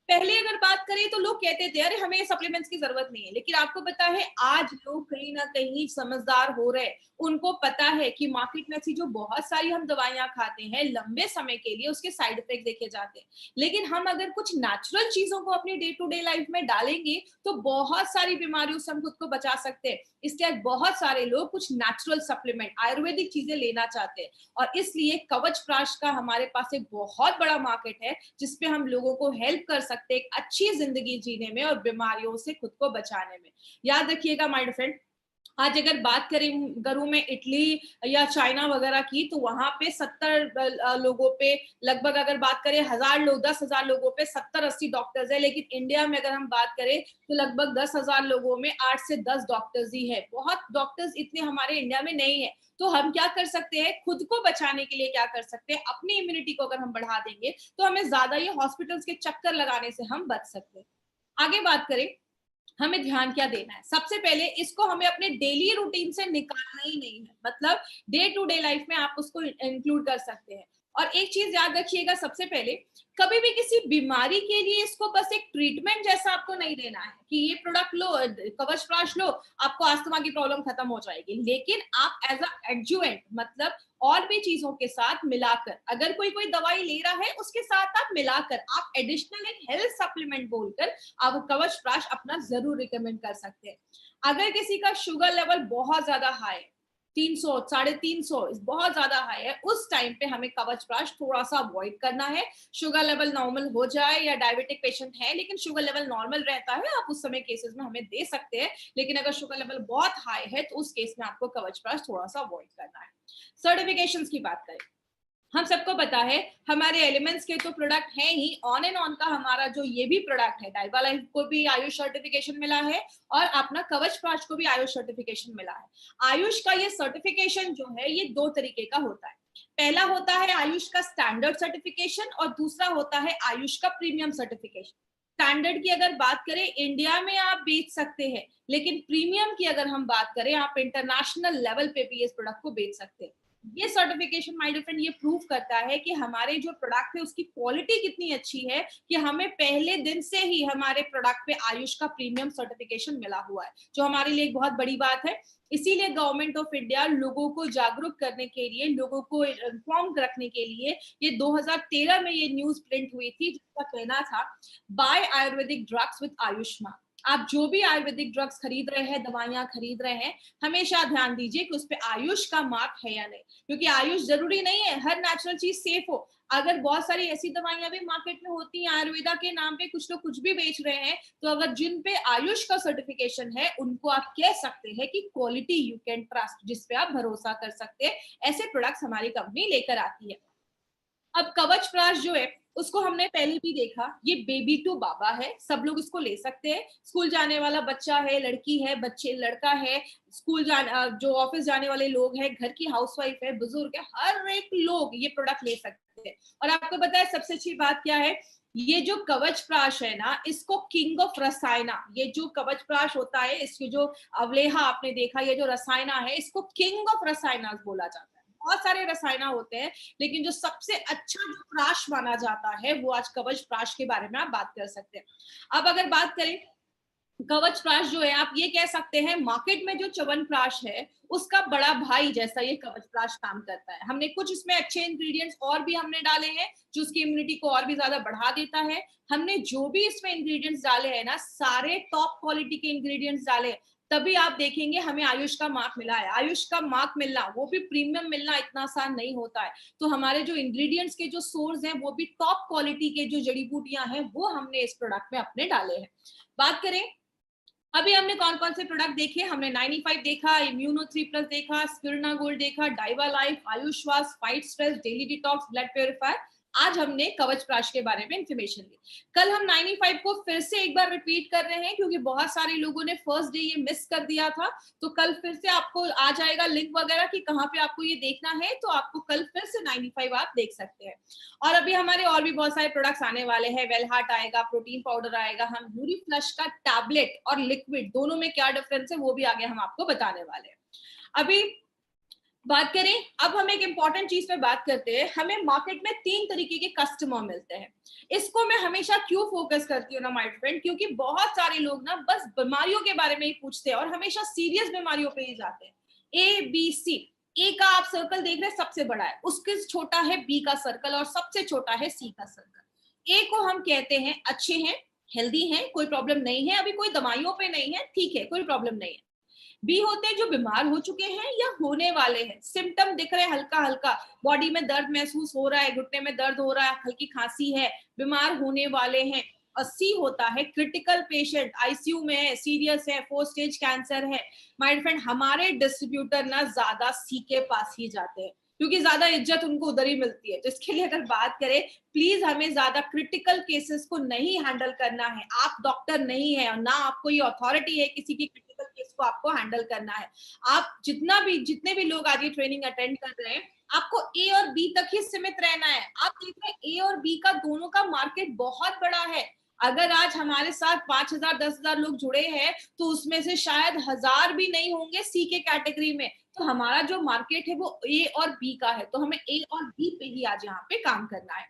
पहले अगर बात करें तो लोग कहते थे अरे हमें सप्लीमेंट्स की जरूरत नहीं है, लेकिन आपको पता है आज लोग कहीं ना कहीं समझदार हो रहे हैं। उनको पता है कि मार्केट में ऐसी जो बहुत सारी हम दवाइयां खाते हैं लंबे समय के लिए, उसके साइड इफेक्ट देखे जाते हैं। लेकिन हम अगर कुछ नेचुरल चीजों को अपनी डे टू डे लाइफ में डालेंगे तो बहुत सारी बीमारियों से हम खुद को बचा सकते हैं। इसलिए आज बहुत सारे लोग कुछ नेचुरल सप्लीमेंट, आयुर्वेदिक चीजें लेना चाहते हैं, और इसलिए कवचप्राश का हमारे पास एक बहुत बड़ा मार्केट है जिसपे हम लोगों को हेल्प कर सकते हैं एक अच्छी जिंदगी जीने में और बीमारियों से खुद को बचाने में। याद रखिएगा माय फ्रेंड, आज अगर बात करूं मैं इटली या चाइना वगैरह की, तो वहां पे 70 लोगों पे लगभग, अगर बात करें 1000 लोग, 10,000 लोगों पे 70-80 डॉक्टर्स है। लेकिन इंडिया में अगर हम बात करें तो लगभग 10,000 लोगों में 8 से 10 डॉक्टर्स ही है। बहुत डॉक्टर्स इतने हमारे इंडिया में नहीं है। तो हम क्या कर सकते हैं, खुद को बचाने के लिए क्या कर सकते हैं, अपनी इम्यूनिटी को अगर हम बढ़ा देंगे तो हमें ज्यादा ये हॉस्पिटल्स के चक्कर लगाने से हम बच सकते हैं। आगे बात करें, हमें ध्यान क्या देना है? सबसे पहले इसको हमें अपने डेली रूटीन से निकालना ही नहीं है, मतलब डे टू डे लाइफ में आप उसको इंक्लूड कर सकते हैं। और एक चीज याद रखिएगा, सबसे पहले कभी भी किसी बीमारी के लिए इसको बस एक ट्रीटमेंट जैसा आपको नहीं देना है कि ये प्रोडक्ट लो, कवचप्राश लो, आपको अस्थमा की प्रॉब्लम खत्म हो जाएगी। लेकिन आप एज अ एडजुवेंट, मतलब और भी चीजों के साथ मिलाकर, अगर कोई कोई दवाई ले रहा है उसके साथ आप मिलाकर, आप एडिशनल एक हेल्थ सप्लीमेंट बोलकर आप कवचप्राश अपना जरूर रिकमेंड कर सकते हैं। अगर किसी का शुगर लेवल बहुत ज्यादा हाई, 300, 350 बहुत ज्यादा हाई है, उस टाइम पे हमें कवचप्राश थोड़ा सा अवॉइड करना है। शुगर लेवल नॉर्मल हो जाए, या डायबिटिक पेशेंट है लेकिन शुगर लेवल नॉर्मल रहता है, आप उस समय केसेस में हमें दे सकते हैं। लेकिन अगर शुगर लेवल बहुत हाई है तो उस केस में आपको कवचप्राश थोड़ा सा अवॉइड करना है। सर्टिफिकेशंस की बात करें, हम सबको पता है हमारे एलिमेंट्स के तो प्रोडक्ट हैं ही, ऑन एंड ऑन का हमारा जो ये भी प्रोडक्ट है, डाइबा लाइफ को भी आयुष सर्टिफिकेशन मिला है और अपना कवचप्राश को भी आयुष सर्टिफिकेशन मिला है। आयुष का ये सर्टिफिकेशन जो है ये 2 तरीके का होता है। पहला होता है आयुष का स्टैंडर्ड सर्टिफिकेशन और दूसरा होता है आयुष का प्रीमियम सर्टिफिकेशन। स्टैंडर्ड की अगर बात करें, इंडिया में आप बेच सकते हैं, लेकिन प्रीमियम की अगर हम बात करें, आप इंटरनेशनल लेवल पे भी इस प्रोडक्ट को बेच सकते हैं। ये सर्टिफिकेशन माय डियर फ्रेंड ये प्रूव करता है कि हमारे जो प्रोडक्ट है उसकी क्वालिटी कितनी अच्छी है, कि हमें पहले दिन से ही हमारे प्रोडक्ट पे आयुष का प्रीमियम सर्टिफिकेशन मिला हुआ है, जो हमारे लिए एक बहुत बड़ी बात है। इसीलिए गवर्नमेंट ऑफ इंडिया लोगों को जागरूक करने के लिए, लोगों को इन्फॉर्म रखने के लिए, ये 2013 में ये न्यूज प्रिंट हुई थी जिसका कहना था buy Ayurvedic drugs with Ayushman. आप जो भी आयुर्वेदिक ड्रग्स खरीद रहे हैं, दवाइयां खरीद रहे हैं, हमेशा ध्यान दीजिए कि उस पे आयुष का मार्क है या नहीं, क्योंकि आयुष जरूरी नहीं है हर नेचुरल चीज सेफ हो। अगर बहुत सारी ऐसी दवाइयां भी मार्केट में होती हैं आयुर्वेदा के नाम पे, कुछ लोग कुछ भी बेच रहे हैं, तो अगर जिन पे आयुष का सर्टिफिकेशन है उनको आप कह सकते हैं कि क्वालिटी यू कैन ट्रस्ट, जिसपे आप भरोसा कर सकते हैं। ऐसे प्रोडक्ट्स हमारी कंपनी लेकर आती है। अब कवचप्राश जो है उसको हमने पहले भी देखा, ये बेबी टू बाबा है, सब लोग इसको ले सकते हैं। स्कूल जाने वाला बच्चा है, लड़की है, बच्चे लड़का है, स्कूल जो ऑफिस जाने वाले लोग हैं, घर की हाउसवाइफ है, बुजुर्ग है, हर एक लोग ये प्रोडक्ट ले सकते हैं। और आपको पता है सबसे अच्छी बात क्या है, ये जो कवचप्राश है ना, इसको किंग ऑफ रसायना, ये जो कवचप्राश होता है, इसके जो अवलेहा आपने देखा, ये जो रसायना है, इसको किंग ऑफ रसायना बोला जाता है। बहुत सारे रसायन होते हैं, लेकिन जो सबसे अच्छा जो प्राश माना जाता है वो आज कवच प्राश के बारे में आप बात कर सकते हैं। अब अगर बात करें कवच प्राश जो है, आप ये कह सकते हैं मार्केट में जो च्यवनप्राश है उसका बड़ा भाई जैसा ये कवच प्राश काम करता है। हमने कुछ इसमें अच्छे इंग्रेडिएंट्स और भी हमने डाले हैं जो उसकी इम्यूनिटी को और भी ज्यादा बढ़ा देता है। हमने जो भी इसमें इंग्रेडिएंट्स डाले हैं ना, सारे टॉप क्वालिटी के इंग्रेडिएंट्स डाले, तभी आप देखेंगे हमें आयुष का मार्क मिला है। आयुष का मार्क मिलना, वो भी प्रीमियम मिलना, इतना आसान नहीं होता है। तो हमारे जो इंग्रेडिएंट्स के जो सोर्स हैं वो भी टॉप क्वालिटी के जो जड़ी बूटियां हैं वो हमने इस प्रोडक्ट में अपने डाले हैं। बात करें अभी हमने कौन कौन से प्रोडक्ट देखे, हमने 95 देखा, इम्यूनो 3+ देखा, स्पिरुलिना गोल्ड देखा, डाइवा लाइफ, आयुष्वास, fight stress, daily detox, blood purifier. आज हमने कवच प्राश के बारे में इंफॉर्मेशन ली। कल हम 95 को फिर से एक बार रिपीट कर रहे हैं क्योंकि बहुत सारे लोगों ने फर्स्ट डे ये मिस कर दिया था। तो कल फिर से आपको आ जाएगा लिंक वगैरह कि कहाँ पे आपको ये देखना है, तो आपको कल फिर से 95 आप देख सकते हैं। और अभी हमारे और भी बहुत सारे प्रोडक्ट्स आने वाले हैं। वेलहार्ट आएगा, प्रोटीन पाउडर आएगा, हम यूरी फ्लश का टैबलेट और लिक्विड दोनों में क्या डिफरेंस है वो भी आगे हम आपको बताने वाले हैं। अभी बात करें, अब हम एक इंपॉर्टेंट चीज पे बात करते हैं। हमें मार्केट में 3 तरीके के कस्टमर मिलते हैं। इसको मैं हमेशा क्यों फोकस करती हूँ ना माय फ्रेंड, क्योंकि बहुत सारे लोग ना बस बीमारियों के बारे में ही पूछते हैं और हमेशा सीरियस बीमारियों पे ही जाते हैं। ए बी सी, ए का आप सर्कल देख रहे हैं सबसे बड़ा है, उसके छोटा है बी का सर्कल और सबसे छोटा है सी का सर्कल। ए को हम कहते हैं अच्छे हैं, हेल्दी हैं, कोई प्रॉब्लम नहीं है, अभी कोई दवाइयों पे नहीं है, ठीक है, कोई प्रॉब्लम नहीं है। बी होते हैं जो बीमार हो चुके हैं या होने वाले हैं, सिम्टम दिख रहे हैं हल्का हल्का, बॉडी में दर्द महसूस हो रहा है, घुटने में दर्द हो रहा है, हल्की खांसी है, बीमार होने वाले हैं। और सी होता है क्रिटिकल पेशेंट, आईसीयू में है, सीरियस है, 4 स्टेज कैंसर है। माय फ्रेंड, हमारे डिस्ट्रीब्यूटर ना ज्यादा सी के पास ही जाते हैं क्योंकि ज्यादा इज्जत उनको उधर ही मिलती है। तो इसके लिए अगर बात करें, प्लीज हमें ज्यादा क्रिटिकल केसेस को नहीं हैंडल करना है। आप डॉक्टर नहीं है और ना आपको ये अथॉरिटी है किसी की क्रिटिकल केस को आपको हैंडल करना है। आप जितने भी लोग आज ये ट्रेनिंग अटेंड कर रहे हैं, आपको ए और बी तक ही सीमित रहना है। आप देख रहे हैं ए और बी का दोनों का मार्केट बहुत बड़ा है। अगर आज हमारे साथ 5,000 10,000 लोग जुड़े हैं तो उसमें से शायद 1,000 भी नहीं होंगे सी के कैटेगरी में। तो हमारा जो मार्केट है वो ए और बी का है, तो हमें ए और बी पे ही आज यहाँ पे काम करना है।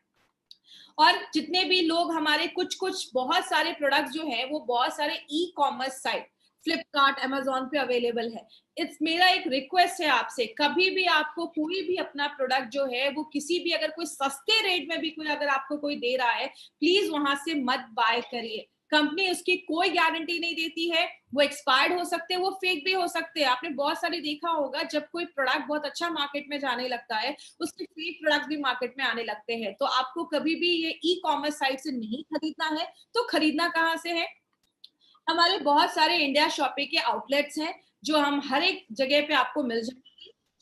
और जितने भी लोग हमारे कुछ बहुत सारे प्रोडक्ट्स जो है वो बहुत सारे e commerce site Flipkart Amazon पे अवेलेबल है। इट्स मेरा एक रिक्वेस्ट है आपसे, कभी भी आपको कोई भी अपना प्रोडक्ट जो है वो किसी भी अगर कोई सस्ते रेट में भी कोई अगर आपको कोई दे रहा है, प्लीज वहां से मत बाय करिए। कंपनी उसकी कोई गारंटी नहीं देती है, वो एक्सपायर्ड हो सकते हैं, वो फेक भी हो सकते हैं। आपने बहुत सारे देखा होगा जब कोई प्रोडक्ट बहुत अच्छा मार्केट में जाने लगता है, उसके फेक प्रोडक्ट भी मार्केट में आने लगते हैं। तो आपको कभी भी ये ई कॉमर्स साइट से नहीं खरीदना है। तो खरीदना कहाँ से है? हमारे बहुत सारे इंडिया शॉपिंग के आउटलेट्स हैं जो हम हर एक जगह पे आपको मिल जाएंगे।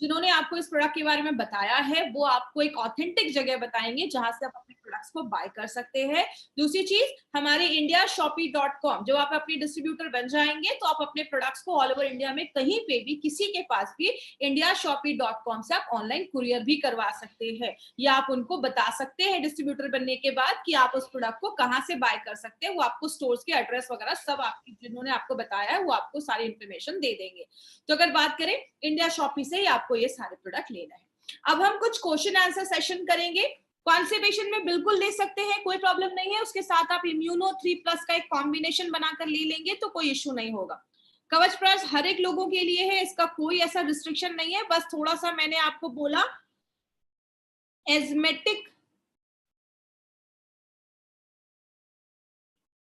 जिन्होंने आपको इस प्रोडक्ट के बारे में बताया है वो आपको एक ऑथेंटिक जगह बताएंगे जहां से आप अपने प्रोडक्ट्स को बाय कर सकते हैं। दूसरी चीज, हमारे indiashopee.com, जब आप अपनी डिस्ट्रीब्यूटर बन जाएंगे तो आप अपने प्रोडक्ट्स को ऑल ओवर इंडिया में कहीं पे भी किसी के पास भी indiashopee.com से आप ऑनलाइन कुरियर भी करवा सकते हैं, या आप उनको बता सकते हैं डिस्ट्रीब्यूटर बनने के बाद कि आप उस प्रोडक्ट को कहाँ से बाय कर सकते हैं। वो आपको स्टोर्स के एड्रेस वगैरह सब आपकी जिन्होंने आपको बताया है वो आपको सारी इंफॉर्मेशन दे देंगे। तो अगर बात करें, इंडिया शॉपी से ही आपको ये सारे प्रोडक्ट लेना है। अब हम कुछ क्वेश्चन आंसर सेशन करेंगे। कॉन्स्टिपेशन में बिल्कुल ले सकते हैं, कोई प्रॉब्लम नहीं है। उसके साथ आप इम्यूनो 3+ का एक कॉम्बिनेशन बनाकर ले लेंगे तो कोई इश्यू नहीं होगा। कवच प्राश हर एक लोगों के लिए है, इसका कोई ऐसा रिस्ट्रिक्शन नहीं है। बस थोड़ा सा मैंने आपको बोला एजमेटिक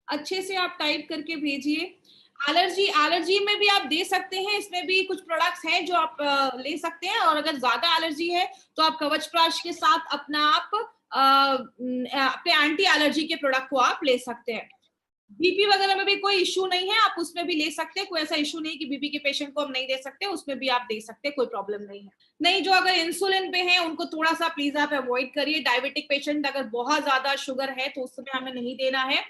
अच्छे से आप टाइप करके भेजिए। एलर्जी में भी आप दे सकते हैं, इसमें भी कुछ प्रोडक्ट्स हैं जो आप ले सकते हैं। और अगर ज्यादा एलर्जी है तो आप कवच प्राश के साथ अपना आप अपने एंटी एलर्जी के प्रोडक्ट को आप ले सकते हैं। बीपी वगैरह में भी कोई इश्यू नहीं है, आप उसमें भी ले सकते हैं। कोई ऐसा इश्यू नहीं कि बीपी के पेशेंट को हम नहीं दे सकते, उसमें भी आप दे सकते हैं, कोई प्रॉब्लम नहीं है। नहीं, जो अगर इंसुलिन पे हैं उनको थोड़ा सा प्लीज आप अवॉइड करिए। डायबिटिक पेशेंट अगर बहुत ज्यादा शुगर है तो उस समय हमें नहीं देना है।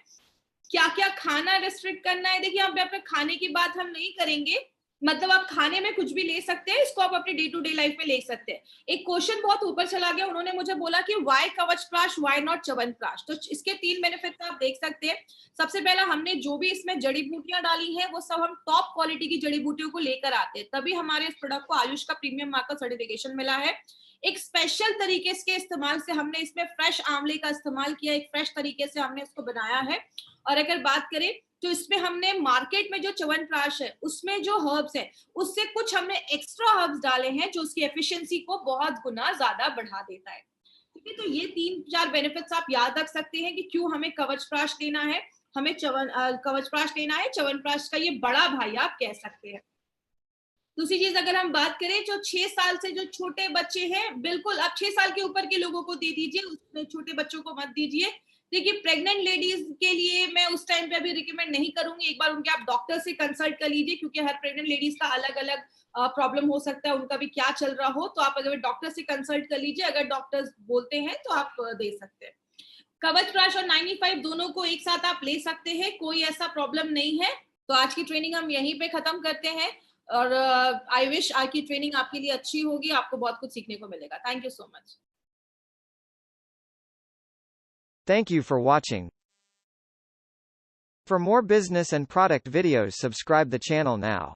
क्या क्या खाना रिस्ट्रिक्ट करना है, देखिए यहाँ पे अपने खाने की बात हम नहीं करेंगे, मतलब आप खाने में कुछ भी ले सकते हैं, इसको आप अपनी डे टू डे लाइफ में ले सकते हैं। एक क्वेश्चन बहुत ऊपर चला गया, उन्होंने मुझे बोला कि वाई कवच प्राश, वाई नॉट च्यवनप्राश। तो इसके 3 बेनिफिट आप देख सकते हैं। सबसे पहला, हमने जो भी इसमें जड़ी बूटियां डाली हैं वो सब हम टॉप क्वालिटी की जड़ी बूटियों को लेकर आते हैं, तभी हमारे इस प्रोडक्ट को आयुष का प्रीमियम मार्क का सर्टिफिकेशन मिला है। एक स्पेशल तरीके के इस्तेमाल से हमने इसमें फ्रेश आंवले का इस्तेमाल किया, एक फ्रेश तरीके से हमने इसको बनाया है। और अगर बात करें तो इसमें हमने मार्केट में जो च्यवनप्राश है उसमें जो हर्ब्स है उससे कुछ हमने एक्स्ट्रा हर्ब्स डाले हैं जो उसकी एफिशिएंसी को बहुत गुना ज्यादा बढ़ा देता है। ठीक है, तो ये 3-4 बेनिफिट्स आप याद रख सकते हैं कि क्यों हमें कवचप्राश लेना है। हमें कवचप्राश लेना है, च्यवनप्राश का ये बड़ा भाई आप कह सकते हैं। दूसरी चीज अगर हम बात करें, जो 6 साल से जो छोटे बच्चे हैं, बिल्कुल आप 6 साल के ऊपर के लोगों को दे दीजिए, उसमें छोटे बच्चों को मत दीजिए। देखिए, प्रेग्नेंट लेडीज के लिए मैं उस टाइम पे अभी रिकमेंड नहीं करूंगी। एक बार उनके आप डॉक्टर से कंसल्ट कर लीजिए, क्योंकि हर प्रेग्नेंट लेडीज का अलग अलग प्रॉब्लम हो सकता है, उनका भी क्या चल रहा हो। तो आप अगर डॉक्टर से कंसल्ट कर लीजिए, अगर डॉक्टर्स बोलते हैं तो आप दे सकते हैं। कवचप्राश और 95 दोनों को एक साथ आप ले सकते हैं, कोई ऐसा प्रॉब्लम नहीं है। तो आज की ट्रेनिंग हम यहीं पे खत्म करते हैं, और आई विश आज की ट्रेनिंग आपके लिए अच्छी होगी, आपको बहुत कुछ सीखने को मिलेगा। Thank you so much. Thank you for watching. For more business and product videos, subscribe the channel now.